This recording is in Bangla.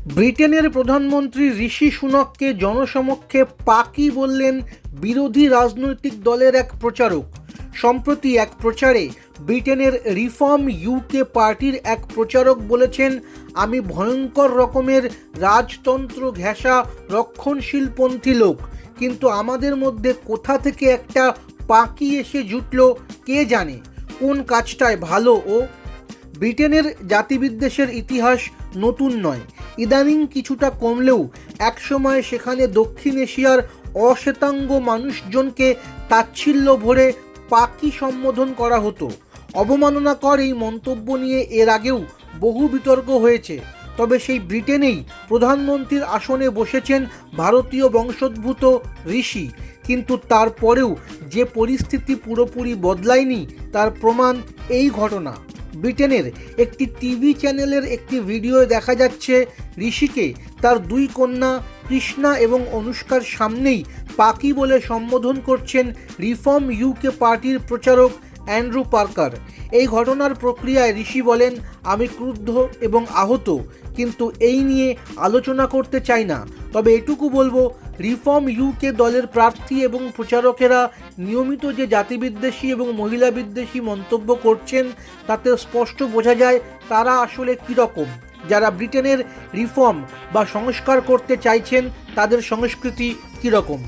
ব্রিটেনের প্রধানমন্ত্রী ঋষি সুনাককে জনসমক্ষে পাকি বললেন বিরোধী রাজনৈতিক দলের এক প্রচারক। সম্প্রতি এক প্রচারে ব্রিটেনের রিফর্ম ইউকে পার্টির এক প্রচারক বলেছেন, আমি ভয়ঙ্কর রকমের রাজতন্ত্র ঘেঁষা রক্ষণশীলপন্থী লোক, কিন্তু আমাদের মধ্যে কোথা থেকে একটা পাকি এসে জুটল কে জানে। কোন কাজটায় ভালো ও। ব্রিটেনের জাতিবিদ্বেষের ইতিহাস নতুন নয়, ইদানিং কিছুটা কমলেও একসময় সেখানে দক্ষিণ এশিয়ার অশ্বেতাঙ্গ মানুষজনকে তাচ্ছিল্য ভরে পাকি সম্বোধন করা হতো। অবমাননাকর এই মন্তব্য নিয়ে এর আগেও বহু বিতর্ক হয়েছে। তবে সেই ব্রিটেনেই প্রধানমন্ত্রীর আসনে বসেছেন ভারতীয় বংশোদ্ভূত ঋষি, কিন্তু তারপরেও যে পরিস্থিতি পুরোপুরি বদলায়নি তার প্রমাণ এই ঘটনা। ব্রিটেনের একটি টিভি চ্যানেলের একটি ভিডিওয়ে দেখা যাচ্ছে ঋষিকে তার দুই কন্যা কৃষ্ণা এবং অনুষ্কার সামনেই পাকি বলে সম্বোধন করছেন রিফর্ম ইউকে পার্টির প্রচারক অ্যান্ড্রু পার্কার। এই ঘটনার প্রক্রিয়ায় ঋষি বলেন, আমি ক্রুদ্ধ এবং আহত, কিন্তু এই নিয়ে আলোচনা করতে চাই না। তবে এটুকু বলবো, রিফর্ম ইউকে দলের প্রার্থী এবং প্রচারকেরা নিয়মিত যে জাতিবিদ্বেষী এবং মহিলা বিদ্বেষী মন্তব্য করছেন তাতে স্পষ্ট বোঝা যায় তারা আসলে কীরকম। যারা ব্রিটেনের রিফর্ম বা সংস্কার করতে চাইছেন তাদের সংস্কৃতি কীরকম।